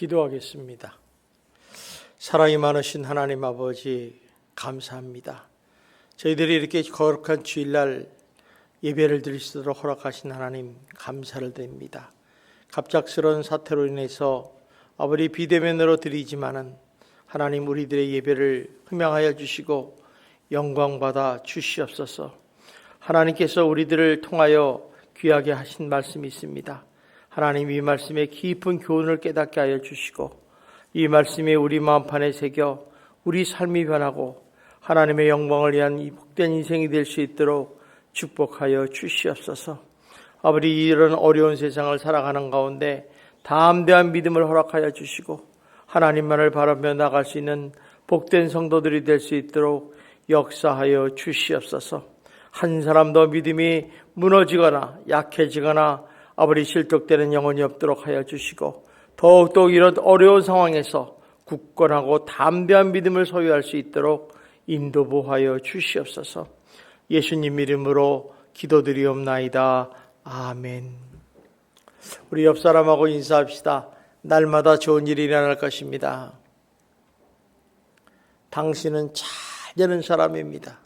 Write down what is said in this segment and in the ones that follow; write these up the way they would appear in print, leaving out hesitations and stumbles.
기도하겠습니다. 사랑이 많으신 하나님 아버지 감사합니다. 저희들이 이렇게 거룩한 주일날 예배를 드릴 수 있도록 허락하신 하나님 감사를 드립니다. 갑작스러운 사태로 인해서 아버지 비대면으로 드리지만은 하나님 우리들의 예배를 흠양하여 주시고 영광받아 주시옵소서. 하나님께서 우리들을 통하여 귀하게 하신 말씀이 있습니다. 하나님 이 말씀에 깊은 교훈을 깨닫게 하여 주시고 이 말씀에 우리 마음판에 새겨 우리 삶이 변하고 하나님의 영광을 위한 이 복된 인생이 될 수 있도록 축복하여 주시옵소서. 아버지 이런 어려운 세상을 살아가는 가운데 담대한 믿음을 허락하여 주시고 하나님만을 바라며 나갈 수 있는 복된 성도들이 될 수 있도록 역사하여 주시옵소서. 한 사람도 믿음이 무너지거나 약해지거나 아버지 실족되는 영혼이 없도록 하여 주시고 더욱더 이런 어려운 상황에서 굳건하고 담대한 믿음을 소유할 수 있도록 인도보하여 주시옵소서. 예수님 이름으로 기도드리옵나이다. 아멘. 우리 옆 사람하고 인사합시다. 날마다 좋은 일이 일어날 것입니다. 당신은 잘 되는 사람입니다.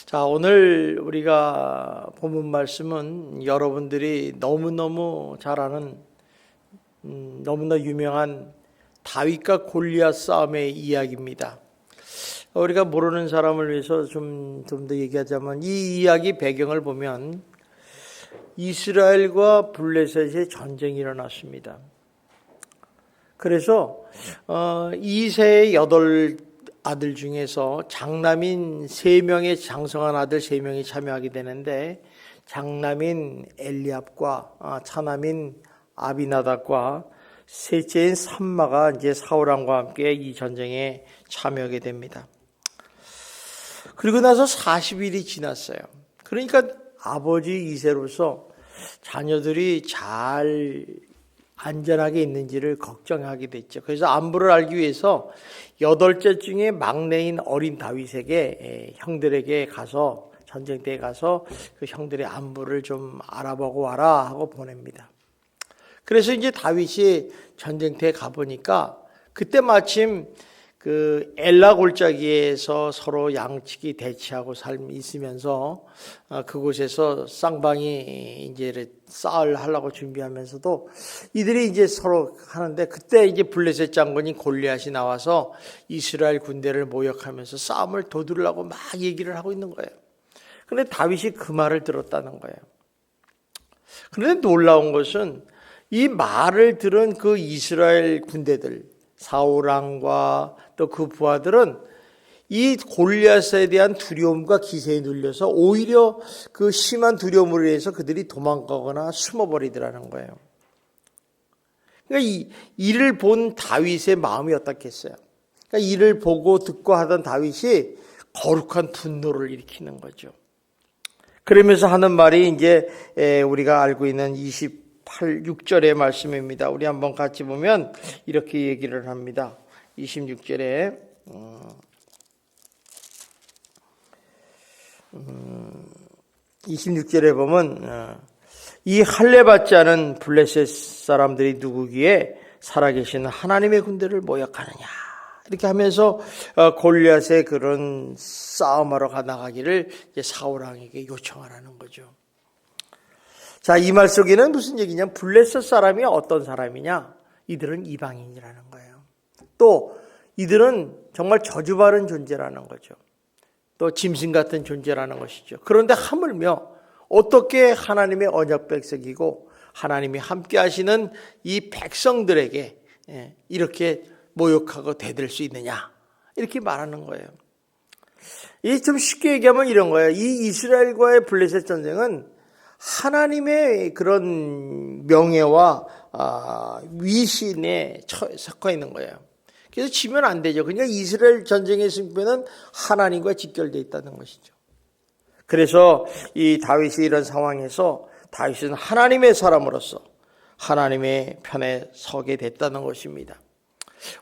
자, 오늘 우리가 본문 말씀은 여러분들이 너무너무 잘 아는 너무나 유명한 다윗과 골리앗 싸움의 이야기입니다. 우리가 모르는 사람을 위해서 좀 더 얘기하자면 이 이야기 배경을 보면 이스라엘과 블레셋의 전쟁이 일어났습니다. 그래서 이세의 8 아들 중에서 장남인 3명의 장성한 아들 3명이 참여하게 되는데 장남인 엘리압과 차남인 아비나답과 셋째인 삼마가 이제 사울왕과 함께 이 전쟁에 참여하게 됩니다. 그리고 나서 40일이 지났어요. 그러니까 아버지 이세로서 자녀들이 잘 안전하게 있는지를 걱정하게 됐죠. 그래서 안부를 알기 위해서 8째 중에 막내인 어린 다윗에게 형들에게 가서 전쟁터에 가서 그 형들의 안부를 좀 알아보고 와라 하고 보냅니다. 그래서 이제 다윗이 전쟁터에 가보니까 그때 마침 그 엘라 골짜기에서 서로 양측이 대치하고 삶이 있으면서 그곳에서 쌍방이 이제 싸움을 하려고 준비하면서도 이들이 이제 서로 하는데 그때 이제 블레셋 장군이 골리앗이 나와서 이스라엘 군대를 모욕하면서 싸움을 도두려고 막 얘기를 하고 있는 거예요. 그런데 다윗이 그 말을 들었다는 거예요. 그런데 놀라운 것은 이 말을 들은 그 이스라엘 군대들 사울왕과 또 그 부하들은 이 골리앗에 대한 두려움과 기세에 눌려서 오히려 그 심한 두려움으로 인해서 그들이 도망가거나 숨어버리더라는 거예요. 그러니까 이를 본 다윗의 마음이 어떻겠어요? 그러니까 이를 보고 듣고 하던 다윗이 거룩한 분노를 일으키는 거죠. 그러면서 하는 말이 이제 우리가 알고 있는 6절의 말씀입니다. 우리 한번 같이 보면 이렇게 얘기를 합니다. 26절에 26절에 보면 이 할례 받지 않은 블레셋 사람들이 누구기에 살아계신 하나님의 군대를 모욕하느냐 이렇게 하면서 골리앗의 그런 싸움하러 나가기를 사울왕에게 요청하라는 거죠. 자, 이 말 속에는 무슨 얘기냐? 블레셋 사람이 어떤 사람이냐? 이들은 이방인이라는 거예요. 또 이들은 정말 저주받은 존재라는 거죠. 또 짐승 같은 존재라는 것이죠. 그런데 하물며 어떻게 하나님의 언약 백성이고 하나님이 함께 하시는 이 백성들에게 이렇게 모욕하고 대들 수 있느냐? 이렇게 말하는 거예요. 이 좀 쉽게 얘기하면 이런 거예요. 이 이스라엘과의 블레셋 전쟁은 하나님의 그런 명예와 위신에 섞여 있는 거예요. 그래서 지면 안 되죠. 그러니까 이스라엘 전쟁의 승패는 하나님과 직결되어 있다는 것이죠. 그래서 이 다윗이 이런 상황에서 다윗은 하나님의 사람으로서 하나님의 편에 서게 됐다는 것입니다.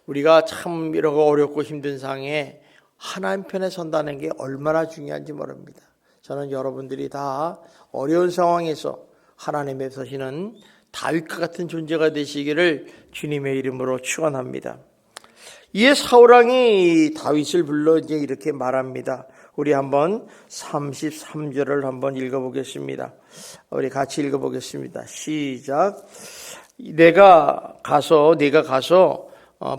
우리가 참 이러고 어렵고 힘든 상황에 하나님 편에 선다는 게 얼마나 중요한지 모릅니다. 저는 여러분들이 다 어려운 상황에서 하나님의 서시는 다윗과 같은 존재가 되시기를 주님의 이름으로 축원합니다. 이에 사울왕이 다윗을 불러 이제 이렇게 말합니다. 우리 한번 33절을 한번 읽어보겠습니다. 우리 같이 읽어보겠습니다. 시작. 네가 가서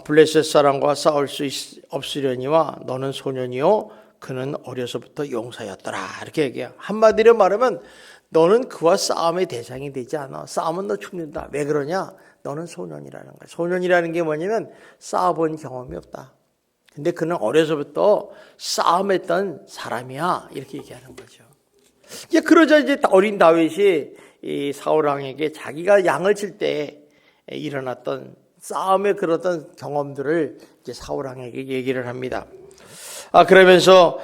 블레셋 사람과 싸울 수 없으려니와 너는 소년이요 그는 어려서부터 용사였더라. 이렇게 얘기해요. 한마디로 말하면 너는 그와 싸움의 대상이 되지 않아. 싸우면 너 죽는다. 왜 그러냐? 너는 소년이라는 거야. 소년이라는 게 뭐냐면 싸워본 경험이 없다. 근데 그는 어려서부터 싸움했던 사람이야. 이렇게 얘기하는 거죠. 이제 그러자 이제 어린 다윗이 이 사울왕에게 자기가 양을 칠 때 일어났던 싸움의 그런 경험들을 이제 사울왕에게 얘기를 합니다. 그러면서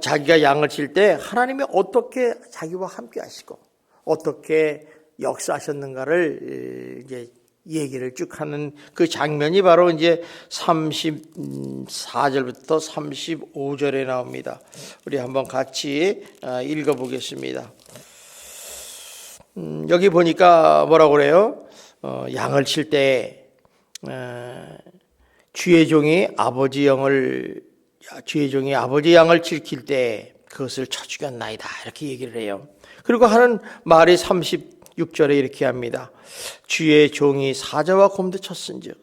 자기가 양을 칠 때 하나님이 어떻게 자기와 함께 하시고 어떻게 역사하셨는가를 이제 얘기를 쭉 하는 그 장면이 바로 이제 34절부터 35절에 나옵니다. 우리 한번 같이 읽어보겠습니다. 여기 보니까 뭐라고 그래요? 양을 칠 때 주의 종이 아버지 양을 지킬 때 그것을 쳐 죽였나이다. 이렇게 얘기를 해요. 그리고 하는 말이 36절에 이렇게 합니다. 주의 종이 사자와 곰도 쳤은즉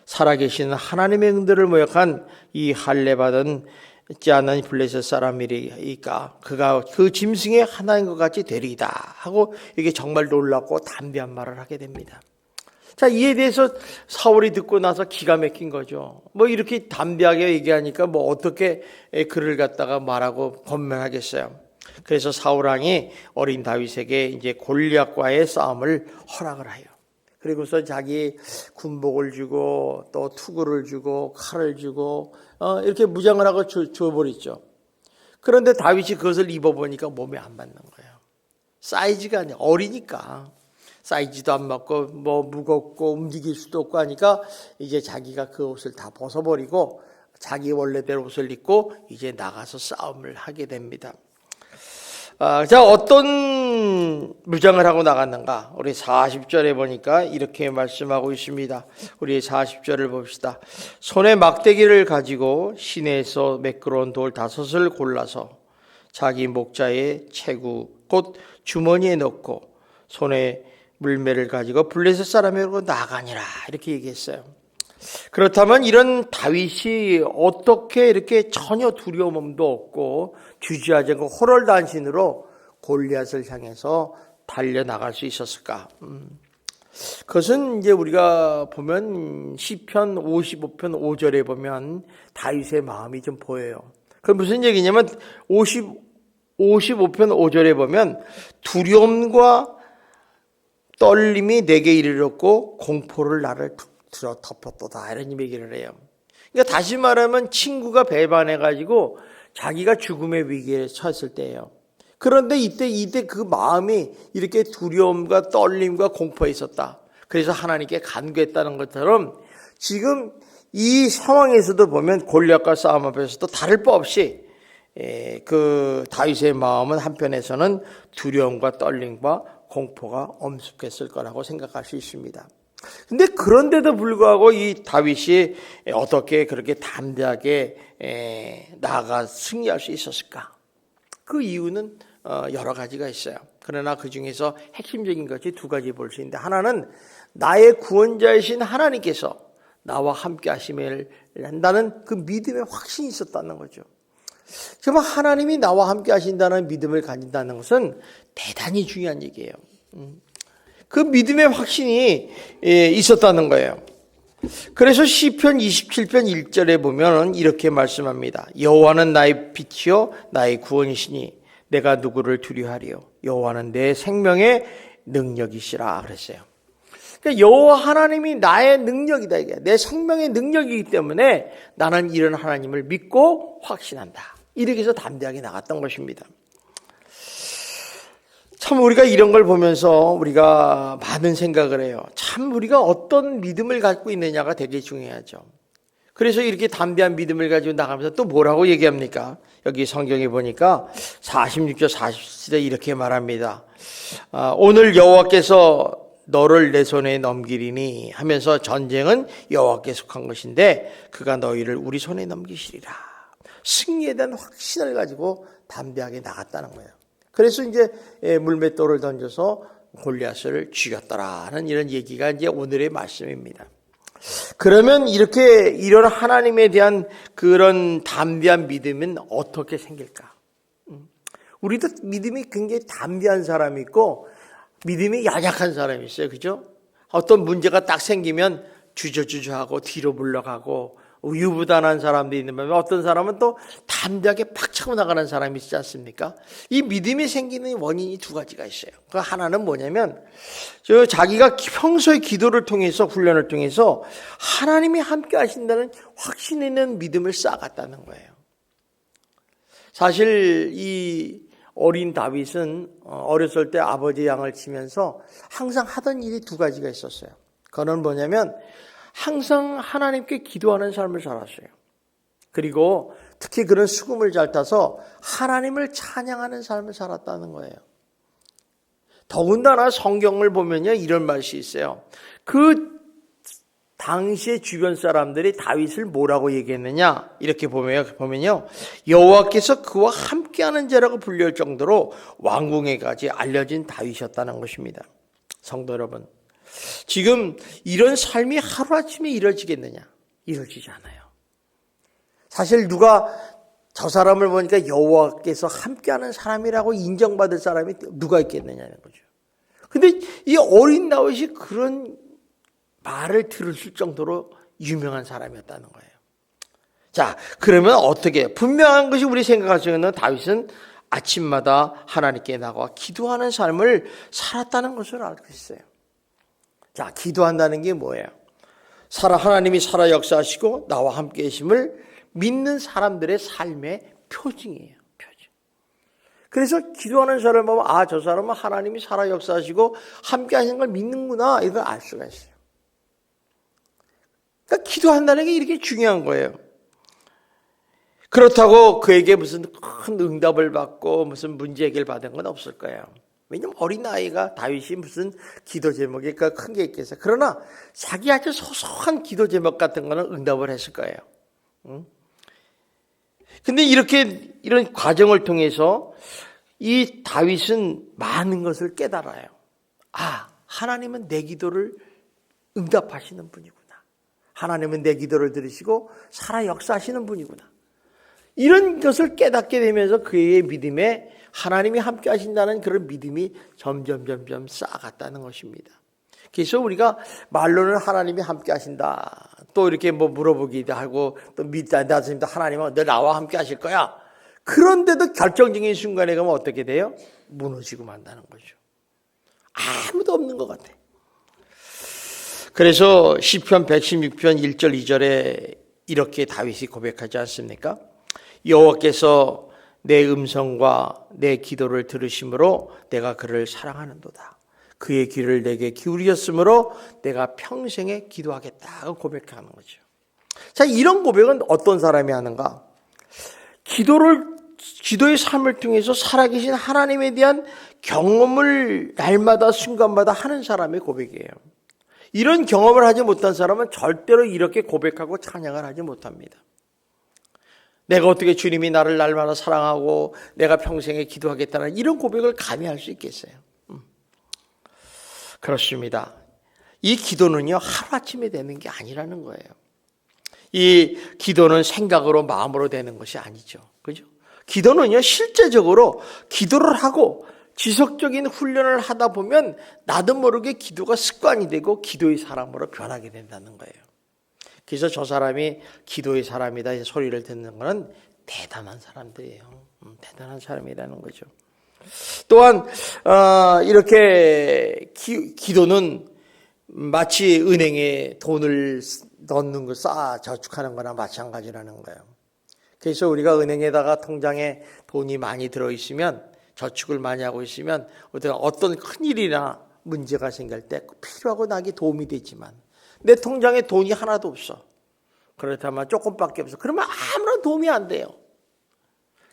살아계시는 하나님의 응들을 모욕한 이 할례받은 않은 블레셋 사람이리까 그가 그 짐승의 하나인 것 같이 되리이다 하고 이게 정말 놀랍고 담대한 말을 하게 됩니다. 자, 이에 대해서 사울이 듣고 나서 기가 막힌 거죠. 뭐 이렇게 담대하게 얘기하니까 뭐 어떻게 그를 갖다가 말하고 권면하겠어요. 그래서 사울왕이 어린 다윗에게 이제 골리앗과의 싸움을 허락을 해요. 그리고서 자기 군복을 주고 또 투구를 주고 칼을 주고 이렇게 무장을 하고 줘버렸죠. 그런데 다윗이 그것을 입어보니까 몸에 안 맞는 거예요. 사이즈가 아니라 어리니까 사이즈도 안 맞고 뭐 무겁고 움직일 수도 없고 하니까 이제 자기가 그 옷을 다 벗어버리고 자기 원래대로 옷을 입고 이제 나가서 싸움을 하게 됩니다. 자, 어떤 무장을 하고 나갔는가? 우리 40절에 보니까 이렇게 말씀하고 있습니다. 우리 40절을 봅시다. 손에 막대기를 가지고 시내에서 매끄러운 돌 5을 골라서 자기 목자의 체구 곧 주머니에 넣고 손에 물매를 가지고 블레셋 사람에게 나가니라 이렇게 얘기했어요. 그렇다면 이런 다윗이 어떻게 이렇게 전혀 두려움도 없고 주저하지 않고 호롤단신으로 골리앗을 향해서 달려나갈 수 있었을까? 그것은 이제 우리가 보면 시편 55편 5절에 보면 다윗의 마음이 좀 보여요. 그 무슨 얘기냐면 55편 5절에 보면 두려움과 떨림이 내게 이르렀고 공포를 나를 들어 덮었도다 이런 얘기를 해요. 그러니까 다시 말하면 친구가 배반해가지고 자기가 죽음의 위기에 처했을 때예요. 그런데 이때 그 마음이 이렇게 두려움과 떨림과 공포에 있었다. 그래서 하나님께 간구했다는 것처럼 지금 이 상황에서도 보면 골리앗과 싸움 앞에서도 다를 바 없이 그 다윗의 마음은 한편에서는 두려움과 떨림과 공포가 엄습했을 거라고 생각할 수 있습니다. 근데 그런데도 불구하고 이 다윗이 어떻게 그렇게 담대하게 나아가 승리할 수 있었을까? 그 이유는 여러 가지가 있어요. 그러나 그 중에서 핵심적인 것이 두 가지 볼 수 있는데, 하나는 나의 구원자이신 하나님께서 나와 함께 하심을 한다는 그 믿음의 확신이 있었다는 거죠. 정말 하나님이 나와 함께 하신다는 믿음을 가진다는 것은 대단히 중요한 얘기예요. 그 믿음의 확신이 있었다는 거예요. 그래서 시편 27편 1절에 보면 이렇게 말씀합니다. 여호와는 나의 빛이요 나의 구원이시니 내가 누구를 두려워하리요. 여호와는 내 생명의 능력이시라 그랬어요. 그러니까 여호와 하나님이 나의 능력이다. 이게 내 생명의 능력이기 때문에 나는 이런 하나님을 믿고 확신한다. 이렇게 해서 담대하게 나갔던 것입니다. 참 우리가 이런 걸 보면서 우리가 많은 생각을 해요. 참 우리가 어떤 믿음을 갖고 있느냐가 되게 중요하죠. 그래서 이렇게 담대한 믿음을 가지고 나가면서 또 뭐라고 얘기합니까? 여기 성경에 보니까 46절 47절에 이렇게 말합니다. 오늘 여호와께서 너를 내 손에 넘기리니 하면서 전쟁은 여호와께 속한 것인데 그가 너희를 우리 손에 넘기시리라. 승리에 대한 확신을 가지고 담대하게 나갔다는 거예요. 그래서 이제 물맷돌을 던져서 골리앗을 죽였더라는 이런 얘기가 이제 오늘의 말씀입니다. 그러면 이렇게 이런 하나님에 대한 그런 담대한 믿음은 어떻게 생길까? 우리도 믿음이 굉장히 담대한 사람이 있고 믿음이 연약한 사람이 있어요. 그죠? 어떤 문제가 딱 생기면 주저주저하고 뒤로 물러가고 우유부단한 사람도 있는 반면에 어떤 사람은 또 담대하게 팍 차고 나가는 사람이 있지 않습니까? 이 믿음이 생기는 원인이 두 가지가 있어요. 그 하나는 뭐냐면 자기가 평소의 기도를 통해서 훈련을 통해서 하나님이 함께 하신다는 확신 있는 믿음을 쌓아갔다는 거예요. 사실 이 어린 다윗은 어렸을 때 아버지 양을 치면서 항상 하던 일이 두 가지가 있었어요. 그거는 뭐냐면 항상 하나님께 기도하는 삶을 살았어요. 그리고 특히 그런 수금을 잘 타서 하나님을 찬양하는 삶을 살았다는 거예요. 더군다나 성경을 보면요, 이런 말씀이 있어요. 그 당시의 주변 사람들이 다윗을 뭐라고 얘기했느냐? 이렇게 보면요, 여호와께서 그와 함께하는 자라고 불릴 정도로 왕궁에까지 알려진 다윗이었다는 것입니다. 성도 여러분, 지금 이런 삶이 하루아침에 이루어지겠느냐? 이루어지지 않아요. 사실 누가 저 사람을 보니까 여호와께서 함께하는 사람이라고 인정받을 사람이 누가 있겠느냐는 거죠. 근데 이 어린 다윗이 그런 말을 들었을 정도로 유명한 사람이었다는 거예요. 자, 그러면 어떻게? 분명한 것이 우리 생각할 수 있는 다윗은 아침마다 하나님께 나가 기도하는 삶을 살았다는 것을 알고 있어요. 자, 기도한다는 게 뭐예요? 하나님이 살아 역사하시고 나와 함께 계심을 믿는 사람들의 삶의 표징이에요. 표징. 그래서 기도하는 사람을 보면 저 사람은 하나님이 살아 역사하시고 함께 하시는 걸 믿는구나, 이걸 알 수가 있어요. 그러니까 기도한다는 게 이렇게 중요한 거예요. 그렇다고 그에게 무슨 큰 응답을 받고 무슨 문제 해결 받은 건 없을 거예요. 왜냐면 어린아이가 다윗이 무슨 기도 제목이 큰 게 있겠어요. 그러나 자기 아주 소소한 기도 제목 같은 거는 응답을 했을 거예요. 근데 이런 과정을 통해서 이 다윗은 많은 것을 깨달아요. 하나님은 내 기도를 응답하시는 분이구나. 하나님은 내 기도를 들으시고 살아 역사하시는 분이구나. 이런 것을 깨닫게 되면서 그의 믿음에 하나님이 함께 하신다는 그런 믿음이 점점 쌓아갔다는 것입니다. 그래서 우리가 말로는 하나님이 함께 하신다. 또 이렇게 물어보기도 하고 또 믿다 하나님은 너 나와 함께 하실 거야. 그런데도 결정적인 순간에 가면 어떻게 돼요? 무너지고 만다는 거죠. 아무도 없는 것 같아. 그래서 시편 116편 1절 2절에 이렇게 다윗이 고백하지 않습니까? 여호와께서 내 음성과 내 기도를 들으심으로 내가 그를 사랑하는도다. 그의 귀를 내게 기울이셨으므로 내가 평생에 기도하겠다 고백하는 거죠. 자, 이런 고백은 어떤 사람이 하는가? 기도의 삶을 통해서 살아계신 하나님에 대한 경험을 날마다 순간마다 하는 사람의 고백이에요. 이런 경험을 하지 못한 사람은 절대로 이렇게 고백하고 찬양을 하지 못합니다. 내가 어떻게 주님이 나를 날마다 사랑하고 내가 평생에 기도하겠다는 이런 고백을 감히 할 수 있겠어요? 그렇습니다. 이 기도는요, 하루아침에 되는 게 아니라는 거예요. 이 기도는 생각으로 마음으로 되는 것이 아니죠. 그죠? 기도는요, 실제적으로 기도를 하고 지속적인 훈련을 하다 보면 나도 모르게 기도가 습관이 되고 기도의 사람으로 변하게 된다는 거예요. 그래서 저 사람이 기도의 사람이다 소리를 듣는 것은 대단한 사람들이에요. 대단한 사람이라는 거죠. 또한 이렇게 기도는 마치 은행에 돈을 넣는 거 쌓아 저축하는 거나 마찬가지라는 거예요. 그래서 우리가 은행에다가 통장에 돈이 많이 들어있으면 저축을 많이 하고 있으면 어떤 큰일이나 문제가 생길 때 필요하고 나에게 도움이 되지만 내 통장에 돈이 하나도 없어. 그렇다면 조금밖에 없어. 그러면 아무런 도움이 안 돼요.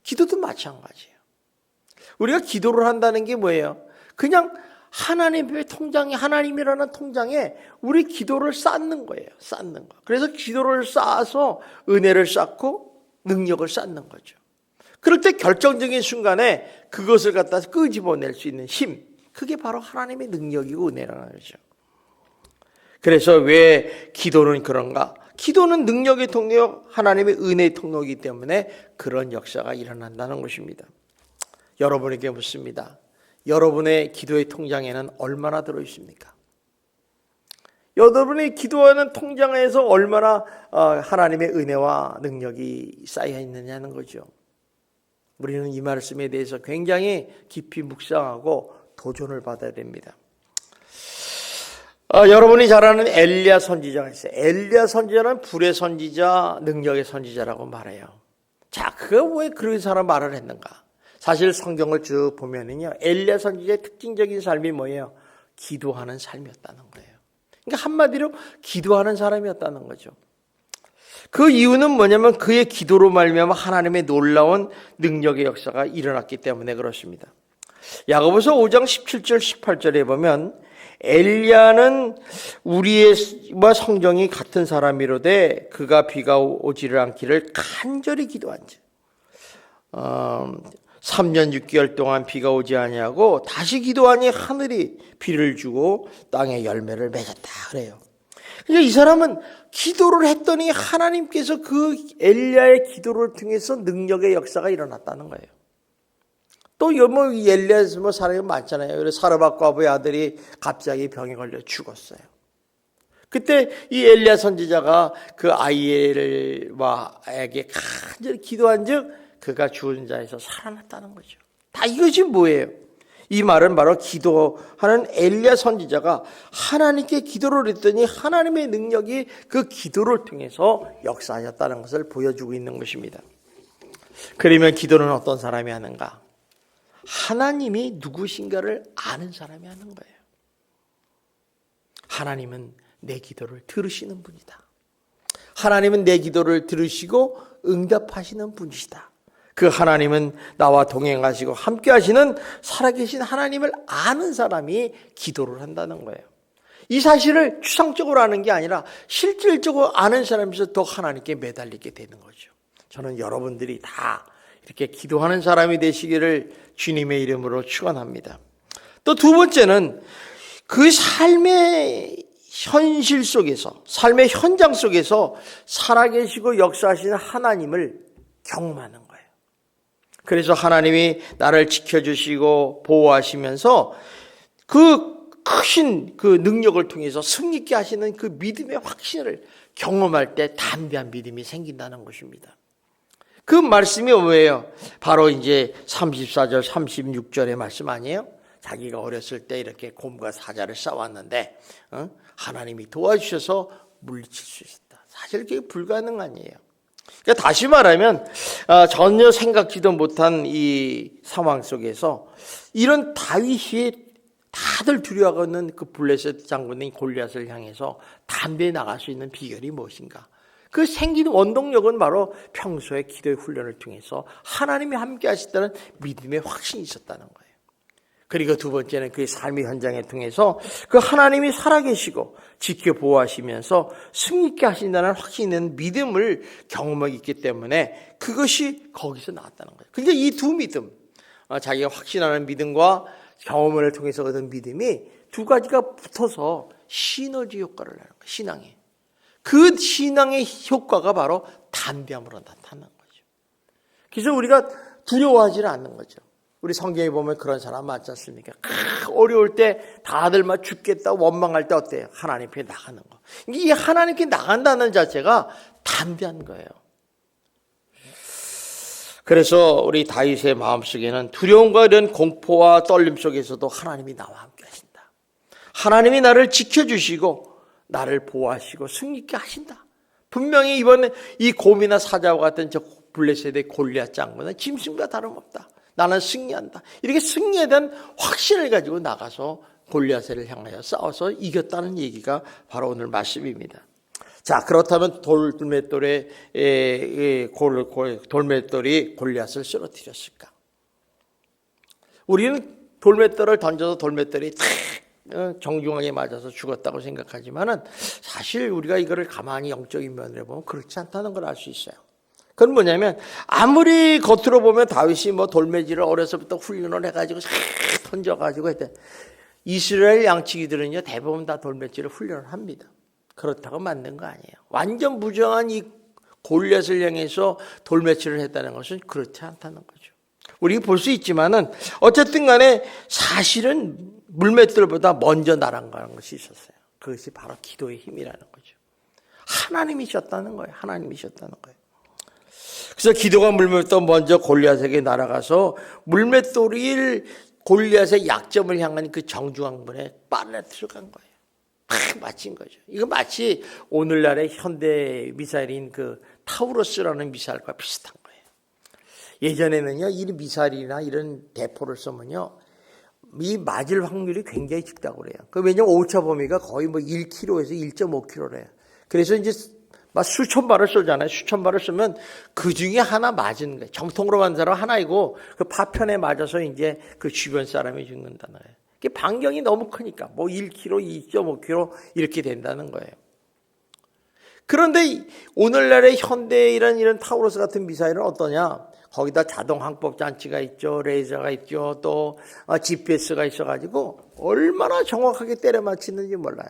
기도도 마찬가지예요. 우리가 기도를 한다는 게 뭐예요? 그냥 하나님의 통장에, 하나님이라는 통장에 우리 기도를 쌓는 거예요. 쌓는 거. 그래서 기도를 쌓아서 은혜를 쌓고 능력을 쌓는 거죠. 그럴 때 결정적인 순간에 그것을 갖다 끄집어낼 수 있는 힘, 그게 바로 하나님의 능력이고 은혜라는 거죠. 그래서 왜 기도는 그런가? 기도는 능력의 통로, 하나님의 은혜의 통로이기 때문에 그런 역사가 일어난다는 것입니다. 여러분에게 묻습니다. 여러분의 기도의 통장에는 얼마나 들어있습니까? 여러분의 기도하는 통장에서 얼마나 하나님의 은혜와 능력이 쌓여 있느냐는 거죠. 우리는 이 말씀에 대해서 굉장히 깊이 묵상하고 도전을 받아야 됩니다. 여러분이 잘 아는 엘리야 선지자가 있어요. 엘리야 선지자는 불의 선지자, 능력의 선지자라고 말해요. 자, 그가 왜 그런 사람 말을 했는가? 사실 성경을 쭉 보면은요, 엘리야 선지자의 특징적인 삶이 뭐예요? 기도하는 삶이었다는 거예요. 그러니까 한마디로 기도하는 사람이었다는 거죠. 그 이유는 뭐냐면 그의 기도로 말미암아 하나님의 놀라운 능력의 역사가 일어났기 때문에 그렇습니다. 야고보서 5장 17절 18절에 보면 엘리야는 우리와 성정이 같은 사람이로되 그가 비가 오지를 않기를 간절히 기도한지 3년 6개월 동안 비가 오지 아니하고 다시 기도하니 하늘이 비를 주고 땅에 열매를 맺었다 그래요. 그러니까 이 사람은 기도를 했더니 하나님께서 그 엘리야의 기도를 통해서 능력의 역사가 일어났다는 거예요. 또 뭐 엘리야 뭐 사람이 많잖아요. 그래서 사르밧 과부의 아들이 갑자기 병에 걸려 죽었어요. 그때 이 엘리야 선지자가 그 아이에게 간절히 기도한즉 그가 죽은 자에서 살아났다는 거죠. 다 이것이 뭐예요? 이 말은 바로 기도하는 엘리야 선지자가 하나님께 기도를 했더니 하나님의 능력이 그 기도를 통해서 역사하셨다는 것을 보여주고 있는 것입니다. 그러면 기도는 어떤 사람이 하는가? 하나님이 누구신가를 아는 사람이 하는 거예요. 하나님은 내 기도를 들으시는 분이다. 하나님은 내 기도를 들으시고 응답하시는 분이시다. 그 하나님은 나와 동행하시고 함께 하시는 살아계신 하나님을 아는 사람이 기도를 한다는 거예요. 이 사실을 추상적으로 아는 게 아니라 실질적으로 아는 사람에서 더 하나님께 매달리게 되는 거죠. 저는 여러분들이 다 이렇게 기도하는 사람이 되시기를 주님의 이름으로 축원합니다. 또 두 번째는 그 삶의 현실 속에서, 삶의 현장 속에서 살아계시고 역사하시는 하나님을 경험하는 거예요. 그래서 하나님이 나를 지켜주시고 보호하시면서 그 크신 그 능력을 통해서 승리케 하시는 그 믿음의 확신을 경험할 때 담대한 믿음이 생긴다는 것입니다. 그 말씀이 뭐예요? 바로 이제 34절, 36절의 말씀 아니에요? 자기가 어렸을 때 이렇게 곰과 사자를 싸웠는데 하나님이 도와주셔서 물리칠 수 있었다. 사실 그게 불가능한이에요. 그러니까 다시 말하면 전혀 생각지도 못한 이 상황 속에서 이런 다윗이 다들 두려워하는 그 블레셋 장군인 골리앗을 향해서 담대히 나갈 수 있는 비결이 무엇인가? 그 생기는 원동력은 바로 평소의 기도의 훈련을 통해서 하나님이 함께 하시다는 믿음의 확신이 있었다는 거예요. 그리고 두 번째는 그의 삶의 현장에 통해서 그 하나님이 살아계시고 지켜 보호하시면서 승리케 하신다는 확신이 있는 믿음을 경험하기 있기 때문에 그것이 거기서 나왔다는 거예요. 그러니까 이 두 믿음, 자기가 확신하는 믿음과 경험을 통해서 얻은 믿음이 두 가지가 붙어서 시너지 효과를 내는 거예요. 신앙에. 그 신앙의 효과가 바로 담대함으로 나타나는 거죠. 그래서 우리가 두려워하지는 않는 거죠. 우리 성경에 보면 그런 사람 많지 않습니까? 어려울 때 다들 막 죽겠다 원망할 때 어때요? 하나님께 나가는 거. 이 하나님께 나간다는 자체가 담대한 거예요. 그래서 우리 다윗의 마음속에는 두려움과 이런 공포와 떨림 속에서도 하나님이 나와 함께 하신다. 하나님이 나를 지켜주시고 나를 보호하시고 승리케 하신다. 분명히 이번에 이 곰이나 사자와 같은 저 블레셋의 골리앗 장군은 짐승과 다름없다. 나는 승리한다. 이렇게 승리에 대한 확신을 가지고 나가서 골리앗을 향하여 싸워서 이겼다는 얘기가 바로 오늘 말씀입니다. 자, 그렇다면 돌맷돌이 골리앗을 쓰러뜨렸을까? 우리는 돌맷돌을 던져서 돌맷돌이 탁 정중하게 맞아서 죽었다고 생각하지만은 사실 우리가 이거를 가만히 영적인 면으로 보면 그렇지 않다는 걸 알 수 있어요. 그건 뭐냐면 아무리 겉으로 보면 다윗이 뭐 돌매질을 어려서부터 훈련을 해가지고 싹 던져가지고 했대. 이스라엘 양치기들은요 대부분 다 돌매질을 훈련을 합니다. 그렇다고 맞는 거 아니에요. 완전 부정한 이 골리앗을 향해서 돌매질을 했다는 것은 그렇지 않다는 거죠. 우리 볼 수 있지만은 어쨌든 간에 사실은 물맷돌보다 먼저 날아가는 것이 있었어요. 그것이 바로 기도의 힘이라는 거죠. 하나님이셨다는 거예요. 하나님이셨다는 거예요. 그래서 기도가 물맷돌 먼저 골리앗에게 날아가서 물맷돌이 골리앗의 약점을 향한 그 정중한 분에 빨아들어간 거예요. 팍 맞힌 거죠. 이거 마치 오늘날의 현대 미사일인 그 타우러스라는 미사일과 비슷한 거예요. 예전에는요, 이 미사일이나 이런 대포를 쏘면요, 이 맞을 확률이 굉장히 적다고 그래요. 왜냐면 오차 범위가 거의 뭐 1km에서 1.5km래요. 그래서 이제 막 수천 발을 쏘잖아요. 수천 발을 쏘면 그 중에 하나 맞은 거예요. 정통으로 간 사람 하나이고 그 파편에 맞아서 이제 그 주변 사람이 죽는다는 거예요. 반경이 너무 크니까 뭐 1km, 2.5km 이렇게 된다는 거예요. 그런데 오늘날의 현대이란 이런 타우러스 같은 미사일은 어떠냐? 거기다 자동 항법 장치가 있죠, 레이저가 있죠, 또 GPS가 있어가지고 얼마나 정확하게 때려 맞히는지 몰라요.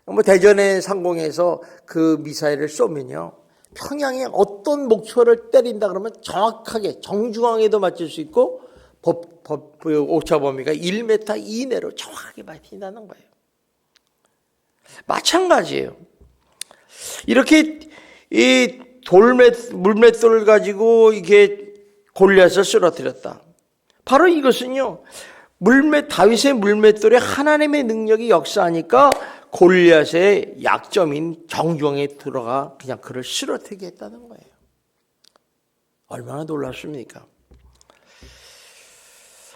뭐 대전의 상공에서 그 미사일을 쏘면요, 평양에 어떤 목표를 때린다 그러면 정확하게 정중앙에도 맞출 수 있고 오차 범위가 1m 이내로 정확하게 맞힌다는 거예요. 마찬가지예요. 이렇게 이 물맷돌을 가지고 이게 골리앗을 쓰러뜨렸다. 바로 이것은요, 다윗의 물맷돌에 하나님의 능력이 역사하니까 골리앗의 약점인 정중앙에 들어가 그냥 그를 쓰러뜨리게 했다는 거예요. 얼마나 놀랍습니까?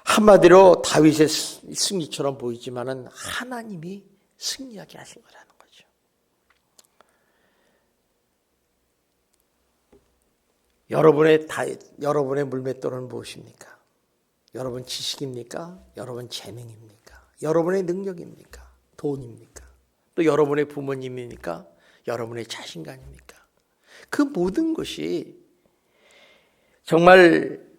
한마디로 다윗의 승리처럼 보이지만은 하나님이 승리하게 하신 거라는 거죠. 여러분의 물맷돌은 무엇입니까? 여러분 지식입니까? 여러분 재능입니까? 여러분의 능력입니까? 돈입니까? 또 여러분의 부모님입니까? 여러분의 자신감입니까? 그 모든 것이 정말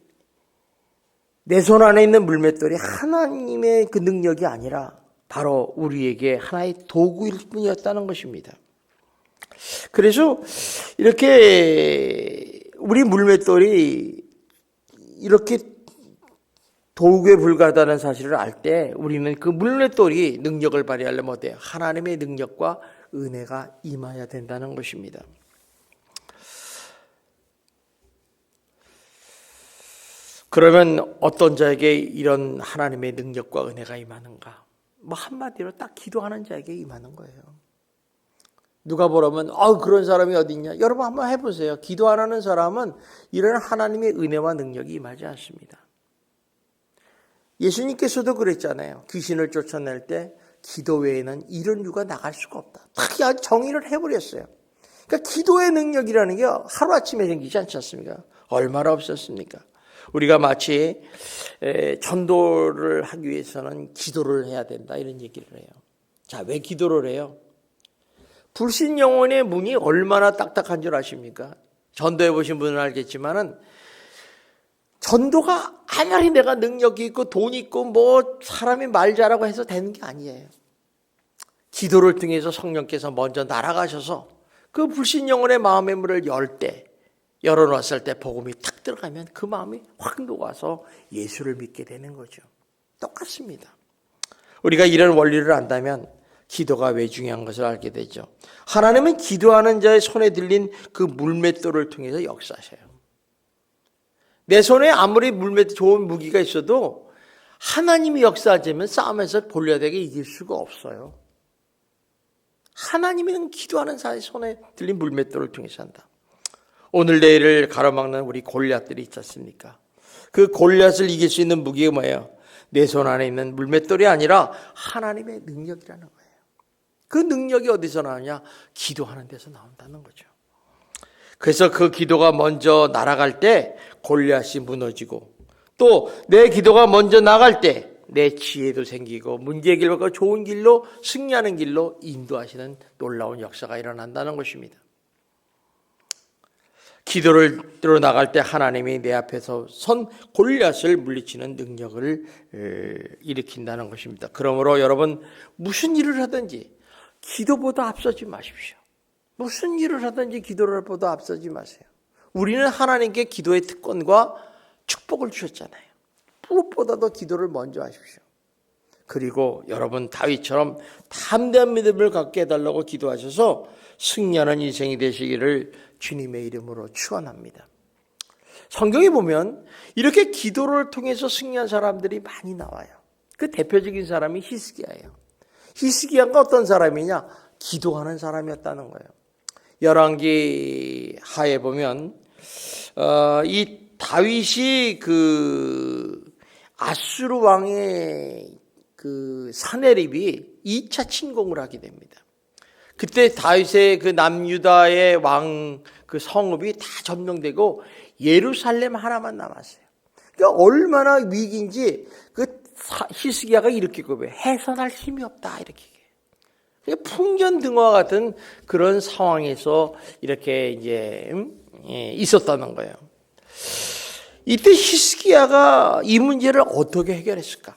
내 손 안에 있는 물맷돌이 하나님의 그 능력이 아니라 바로 우리에게 하나의 도구일 뿐이었다는 것입니다. 그래서 이렇게 우리 물맷돌이 이렇게 도구에 불과하다는 사실을 알 때 우리는 그 물맷돌이 능력을 발휘하려면 어때요? 하나님의 능력과 은혜가 임해야 된다는 것입니다. 그러면 어떤 자에게 이런 하나님의 능력과 은혜가 임하는가? 뭐 한마디로 딱 기도하는 자에게 임하는 거예요. 누가 보라면 그런 사람이 어디 있냐? 여러분 한번 해보세요. 기도 안 하는 사람은 이런 하나님의 은혜와 능력이 임하지 않습니다. 예수님께서도 그랬잖아요. 귀신을 쫓아낼 때 기도 외에는 이런 유가 나갈 수가 없다. 딱 정의를 해버렸어요. 그러니까 기도의 능력이라는 게 하루아침에 생기지 않지 않습니까? 얼마나 없었습니까? 우리가 마치 전도를 하기 위해서는 기도를 해야 된다 이런 얘기를 해요. 자, 왜 기도를 해요? 불신 영혼의 문이 얼마나 딱딱한 줄 아십니까? 전도해 보신 분은 알겠지만은 전도가 아무리 내가 능력이 있고 돈 있고 뭐 사람이 말 잘하고 해서 되는 게 아니에요. 기도를 통해서 성령께서 먼저 날아가셔서 그 불신 영혼의 마음의 문을 열어놨을 때 복음이 탁 들어가면 그 마음이 확 녹아서 예수를 믿게 되는 거죠. 똑같습니다. 우리가 이런 원리를 안다면 기도가 왜 중요한 것을 알게 되죠. 하나님은 기도하는 자의 손에 들린 그 물맷돌을 통해서 역사하셔요. 내 손에 아무리 좋은 무기가 있어도 하나님이 역사하자면 싸움에서 골리앗에게 이길 수가 없어요. 하나님은 기도하는 자의 손에 들린 물맷돌을 통해서 한다. 오늘 내일을 가로막는 우리 골리앗들이 있지 않습니까? 그 골리앗을 이길 수 있는 무기가 뭐예요? 내 손 안에 있는 물맷돌이 아니라 하나님의 능력이라는 거예요. 그 능력이 어디서 나오냐? 기도하는 데서 나온다는 거죠. 그래서 그 기도가 먼저 날아갈 때 골리앗이 무너지고 또 내 기도가 먼저 나갈 때 내 지혜도 생기고 문제 해결과 좋은 길로 승리하는 길로 인도하시는 놀라운 역사가 일어난다는 것입니다. 기도를 들어 나갈 때 하나님이 내 앞에서 선 골리앗을 물리치는 능력을 일으킨다는 것입니다. 그러므로 여러분 무슨 일을 하든지 기도보다 앞서지 마십시오. 무슨 일을 하든지 기도보다 앞서지 마세요. 우리는 하나님께 기도의 특권과 축복을 주셨잖아요. 무엇보다도 기도를 먼저 하십시오. 그리고 여러분 다윗처럼 담대한 믿음을 갖게 해달라고 기도하셔서 승리하는 인생이 되시기를 주님의 이름으로 축원합니다. 성경에 보면 이렇게 기도를 통해서 승리한 사람들이 많이 나와요. 그 대표적인 사람이 히스기야예요. 히스기야가 어떤 사람이냐? 기도하는 사람이었다는 거예요. 열왕기 하에 보면 이 다윗이 아수르 왕의 사네립이 2차 침공을 하게 됩니다. 그때 다윗의 남유다의 왕 성읍이 다 점령되고 예루살렘 하나만 남았어요. 그러니까 얼마나 위기인지 히스기야가 이렇게 고백해요. 해산할 힘이 없다 이렇게. 그러니까 풍전등화 같은 그런 상황에서 이렇게 이제 있었다는 거예요. 이때 히스기야가 이 문제를 어떻게 해결했을까?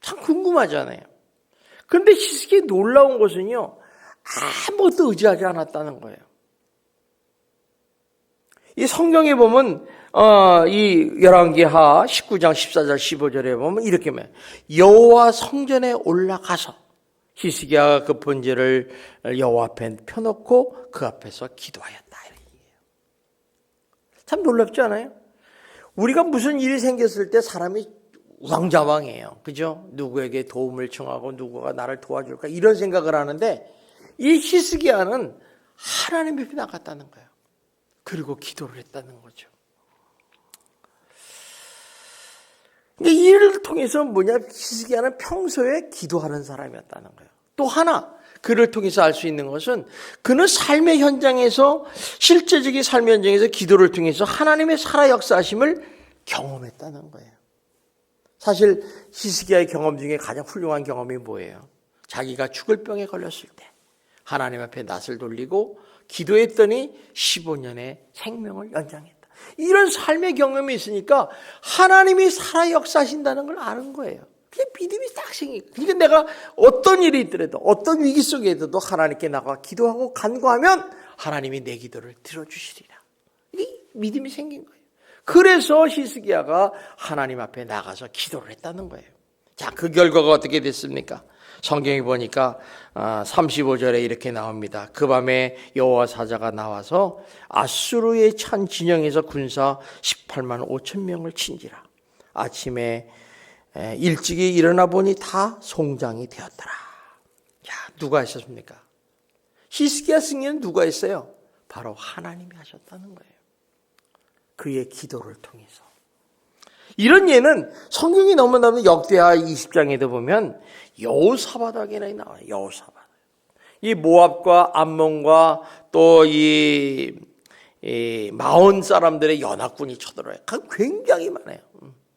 참 궁금하잖아요. 그런데 히스기야의 놀라운 것은요, 아무것도 의지하지 않았다는 거예요. 이 성경에 보면 이 열왕기하 19장 14절 15절에 보면 이렇게 말해요. 여호와 성전에 올라가서 히스기야가 그 번제를 여호와 앞에 펴놓고 그 앞에서 기도하였다. 참 놀랍지 않아요? 우리가 무슨 일이 생겼을 때 사람이 우왕좌왕해요. 그죠? 누구에게 도움을 청하고 누구가 나를 도와줄까 이런 생각을 하는데 이 히스기야는 하나님 앞에 나갔다는 거예요. 그리고 기도를 했다는 거죠. 이 일을 통해서 히스기야는 평소에 기도하는 사람이었다는 거예요. 또 하나 그를 통해서 알 수 있는 것은 그는 삶의 현장에서 실제적인 삶의 현장에서 기도를 통해서 하나님의 살아 역사하심을 경험했다는 거예요. 사실 히스기야의 경험 중에 가장 훌륭한 경험이 뭐예요? 자기가 죽을 병에 걸렸을 때 하나님 앞에 낯을 돌리고 기도했더니 15년의 생명을 연장했다. 이런 삶의 경험이 있으니까 하나님이 살아 역사하신다는 걸 아는 거예요. 그게 믿음이 딱 생기고. 그러니까 내가 어떤 일이 있더라도 어떤 위기 속에 있어도 하나님께 나가 기도하고 간구하면 하나님이 내 기도를 들어주시리라. 이게 믿음이 생긴 거예요. 그래서 히스기야가 하나님 앞에 나가서 기도를 했다는 거예요. 자, 그 결과가 어떻게 됐습니까? 성경에 보니까 35절에 이렇게 나옵니다. 그 밤에 여호와 사자가 나와서 아수르의 찬 진영에서 군사 18만 5천 명을 친지라. 아침에 일찍이 일어나 보니 다 송장이 되었더라. 야, 누가 하셨습니까? 히스기야 승리는 누가 했어요? 바로 하나님이 하셨다는 거예요. 그의 기도를 통해서. 이런 예는 성경이 너무나 역대하 20장에도 보면 여호사밧에게 나와요. 여호사밧. 이 모압과 암몬과 또 이 마온 사람들의 연합군이 쳐들어요. 굉장히 많아요.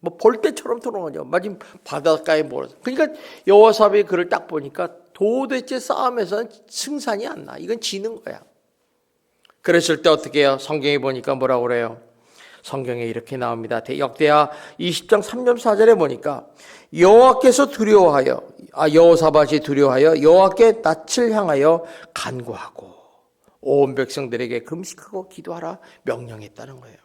뭐 볼때처럼 들어오죠. 마침 바닷가에 몰아서. 그러니까 여호사밧이 그를 딱 보니까 도대체 싸움에서는 승산이 안 나. 이건 지는 거야. 그랬을 때 어떻게 해요? 성경에 보니까 뭐라고 그래요? 성경에 이렇게 나옵니다. 역대하 20장 3절 4절에 보니까 여호와께서 두려워하여 여호사밧이 두려워하여 여호와께 낯을 향하여 간구하고 온 백성들에게 금식하고 기도하라 명령했다는 거예요.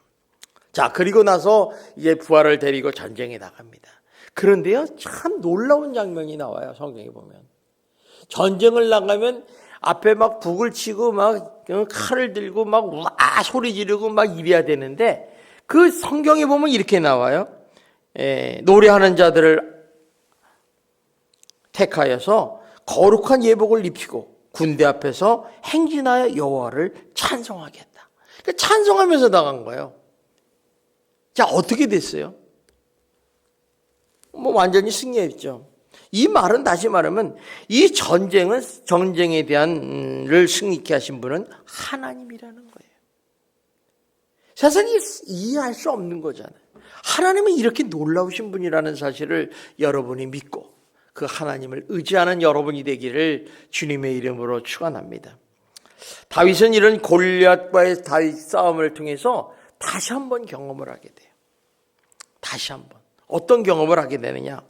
자, 그리고 나서 이제 부하를 데리고 전쟁에 나갑니다. 그런데요, 참 놀라운 장면이 나와요. 성경에 보면 전쟁을 나가면 앞에 막 북을 치고 막 칼을 들고 막 와 소리 지르고 막 이래야 되는데 그 성경에 보면 이렇게 나와요. 노래하는 자들을 택하여서 거룩한 예복을 입히고 군대 앞에서 행진하여 여호와를 찬송하겠다. 그러니까 찬송하면서 나간 거예요. 자, 어떻게 됐어요? 뭐 완전히 승리했죠. 이 말은 다시 말하면 이 전쟁에 대한을 승리케 하신 분은 하나님이라는 거예요. 세상이 이해할 수 없는 거잖아요. 하나님은 이렇게 놀라우신 분이라는 사실을 여러분이 믿고 그 하나님을 의지하는 여러분이 되기를 주님의 이름으로 축원합니다. 다윗은 이런 골리앗과의 다윗 싸움을 통해서 다시 한번 경험을 하게 돼요. 다시 한번. 어떤 경험을 하게 되느냐?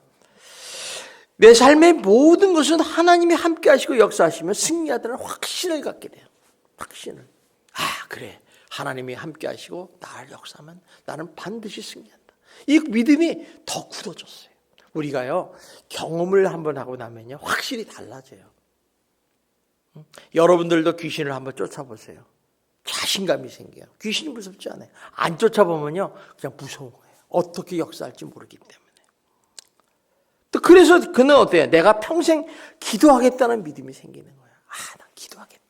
내 삶의 모든 것은 하나님이 함께 하시고 역사하시면 승리하다는 확신을 갖게 돼요. 확신을. 그래. 하나님이 함께 하시고 나를 역사하면 나는 반드시 승리한다. 이 믿음이 더 굳어졌어요. 우리가요, 경험을 한번 하고 나면요, 확실히 달라져요. 여러분들도 귀신을 한번 쫓아보세요. 자신감이 생겨요. 귀신이 무섭지 않아요. 안 쫓아보면요, 그냥 무서운 거예요. 어떻게 역사할지 모르기 때문에. 또 그래서 그는 어때요? 내가 평생 기도하겠다는 믿음이 생기는 거예요. 난 기도하겠다.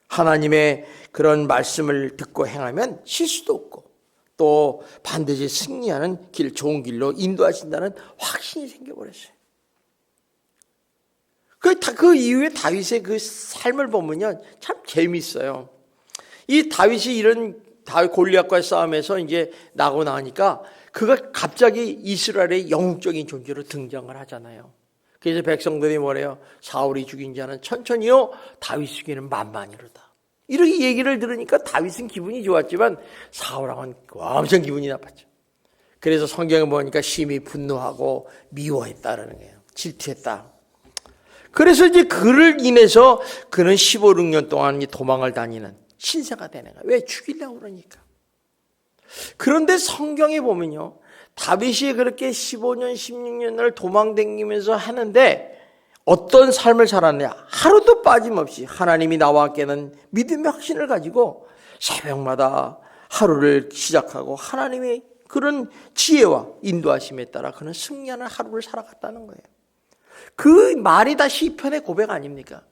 하나님의 그런 말씀을 듣고 행하면 실수도 없고 또 반드시 승리하는 길, 좋은 길로 인도하신다는 확신이 생겨버렸어요. 그 이후에 다윗의 그 삶을 보면요, 참 재미있어요. 이 다윗이 이런 골리앗과의 싸움에서 이제 나고 나니까 그가 갑자기 이스라엘의 영웅적인 존재로 등장을 하잖아요. 그래서 백성들이 뭐래요? 사울이 죽인 자는 천천히요, 다윗 죽이는 만만이로다. 이렇게 얘기를 들으니까 다윗은 기분이 좋았지만 사울왕은 엄청 기분이 나빴죠. 그래서 성경에 보니까 심히 분노하고 미워했다라는 거예요. 질투했다. 그래서 이제 그를 인해서 그는 15, 16년 동안 도망을 다니는 신세가 되는 거예요. 왜? 죽이려고 그러니까. 그런데 성경에 보면요, 다윗이 그렇게 15년, 16년을 도망다니면서 하는데 어떤 삶을 살았느냐? 하루도 빠짐없이 하나님이 나와 함께는 믿음의 확신을 가지고 새벽마다 하루를 시작하고 하나님의 그런 지혜와 인도하심에 따라 그는 승리하는 하루를 살아갔다는 거예요. 그 말이 다 시편의 고백 아닙니까?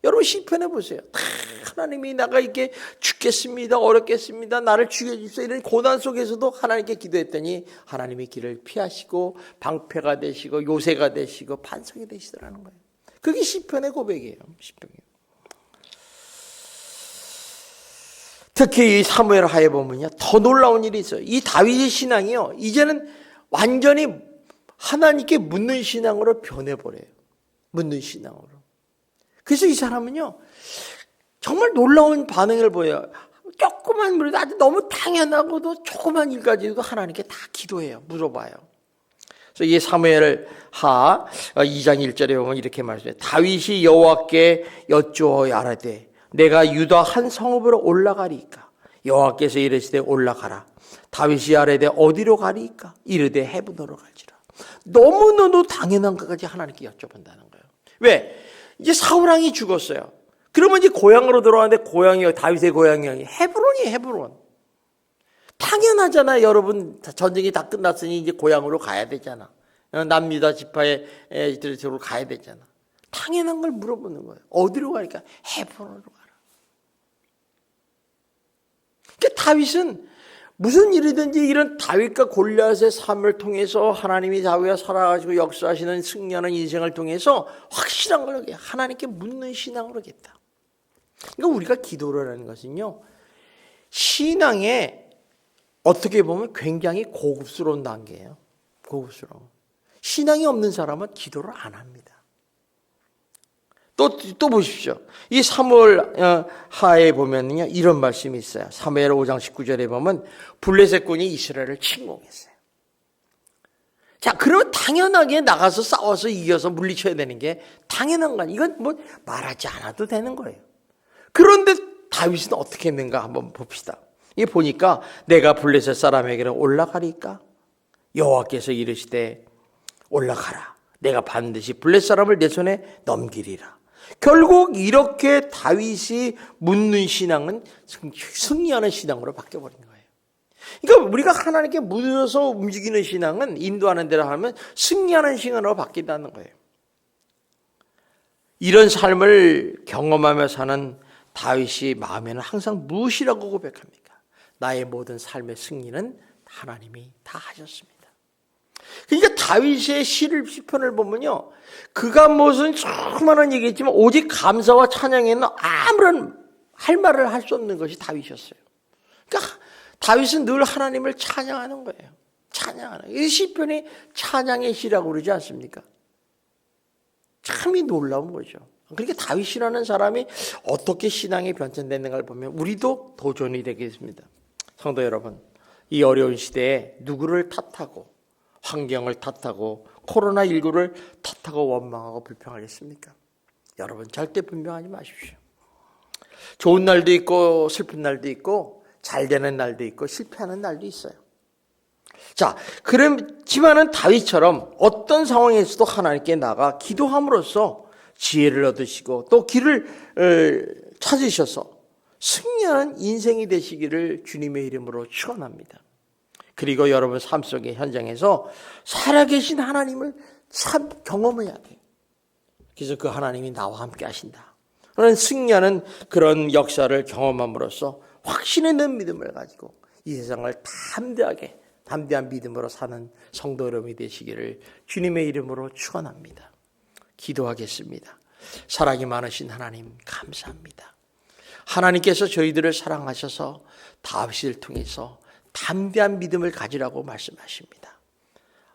여러분 시편해 보세요. 하나님이 내가 이렇게 죽겠습니다, 어렵겠습니다, 나를 죽여주세요, 이런 고난 속에서도 하나님께 기도했더니 하나님의 길을 피하시고 방패가 되시고 요새가 되시고 반석이 되시더라는 거예요. 그게 시편의 고백이에요. 시편이에요. 특히 이 사무엘 하에 보면요, 더 놀라운 일이 있어요. 이 다윗의 신앙이요, 이제는 완전히 하나님께 묻는 신앙으로 변해버려요. 묻는 신앙으로. 그래서 이 사람은요, 정말 놀라운 반응을 보여요. 조그만 일도 아주 너무 당연하고도 조그만 일까지도 하나님께 다 기도해요. 물어봐요. 그래서 이 사무엘 하 2장 1절에 보면 이렇게 말해요. 다윗이 여호와께 여쭈어 아뢰되 내가 유다 한 성읍으로 올라가리이까? 여호와께서 이르시되 올라가라. 다윗이 아뢰되 어디로 가리이까? 이르되 헤브론으로 갈지라. 너무너무 당연한 것까지 하나님께 여쭤본다는 거예요. 왜? 이제 사울왕이 죽었어요. 그러면 이제 고향으로 돌아가는데 고향이 다윗의 고향이 헤브론이에요. 헤브론. 당연하잖아요. 여러분 전쟁이 다 끝났으니 이제 고향으로 가야 되잖아. 남유다 지파의 들으로 가야 되잖아. 당연한 걸 물어보는 거예요. 어디로 가니까 헤브론으로 가라. 그러니까 다윗은 무슨 일이든지 이런 다윗과 골리앗의 삶을 통해서 하나님이 다윗과 살아가지고 역사하시는 승리하는 인생을 통해서 확실한 걸 하나님께 묻는 신앙으로 겠다. 그러니까 우리가 기도를 하는 것은요, 신앙에 어떻게 보면 굉장히 고급스러운 단계예요. 고급스러운. 신앙이 없는 사람은 기도를 안 합니다. 또 보십시오. 이 사무엘 하에 보면요, 이런 말씀이 있어요. 사무엘 5장 19절에 보면 블레셋군이 이스라엘을 침공했어요. 자, 그러면 당연하게 나가서 싸워서 이겨서 물리쳐야 되는 게 당연한 거 아니에요. 이건 뭐 말하지 않아도 되는 거예요. 그런데 다윗은 어떻게 했는가 한번 봅시다. 이 보니까 내가 블레셋 사람에게는 올라가리까? 여호와께서 이르시되 올라가라. 내가 반드시 블레셋 사람을 내 손에 넘기리라. 결국 이렇게 다윗이 묻는 신앙은 승리하는 신앙으로 바뀌어버린 거예요. 그러니까 우리가 하나님께 묻어서 움직이는 신앙은 인도하는 대로 하면 승리하는 신앙으로 바뀐다는 거예요. 이런 삶을 경험하며 사는 다윗이 마음에는 항상 무엇이라고 고백합니까? 나의 모든 삶의 승리는 하나님이 다 하셨습니다. 그러니까 다윗의 시편을 보면요, 그가 무슨 수많은 얘기했지만 오직 감사와 찬양에는 아무런 할 말을 할 수 없는 것이 다윗이었어요. 그러니까 다윗은 늘 하나님을 찬양하는 거예요. 찬양하는. 이 시편이 찬양의 시라고 그러지 않습니까? 참이 놀라운 거죠. 그러니까 다윗이라는 사람이 어떻게 신앙이 변천됐는가를 보면 우리도 도전이 되겠습니다. 성도 여러분, 이 어려운 시대에 누구를 탓하고 환경을 탓하고 코로나19를 탓하고 원망하고 불평하겠습니까? 여러분 절대 불평하지 마십시오. 좋은 날도 있고 슬픈 날도 있고 잘 되는 날도 있고 실패하는 날도 있어요. 자, 그렇지만은 다윗처럼 어떤 상황에서도 하나님께 나가 기도함으로써 지혜를 얻으시고 또 길을 찾으셔서 승리하는 인생이 되시기를 주님의 이름으로 축원합니다. 그리고 여러분 삶 속의 현장에서 살아계신 하나님을 참 경험해야 돼요. 그래서 그 하나님이 나와 함께 하신다. 그런 승리하는 그런 역사를 경험함으로써 확신 있는 믿음을 가지고 이 세상을 담대한 믿음으로 사는 성도 여러분이 되시기를 주님의 이름으로 축원합니다. 기도하겠습니다. 사랑이 많으신 하나님 감사합니다. 하나님께서 저희들을 사랑하셔서 다윗을 통해서 담대한 믿음을 가지라고 말씀하십니다.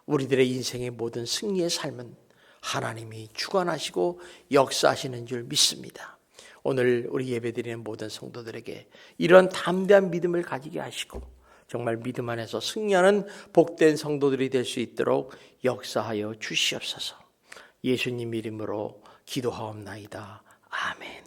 우리들의 인생의 모든 승리의 삶은 하나님이 주관하시고 역사하시는 줄 믿습니다. 오늘 우리 예배드리는 모든 성도들에게 이런 담대한 믿음을 가지게 하시고 정말 믿음 안에서 승리하는 복된 성도들이 될 수 있도록 역사하여 주시옵소서. 예수님 이름으로 기도하옵나이다. 아멘.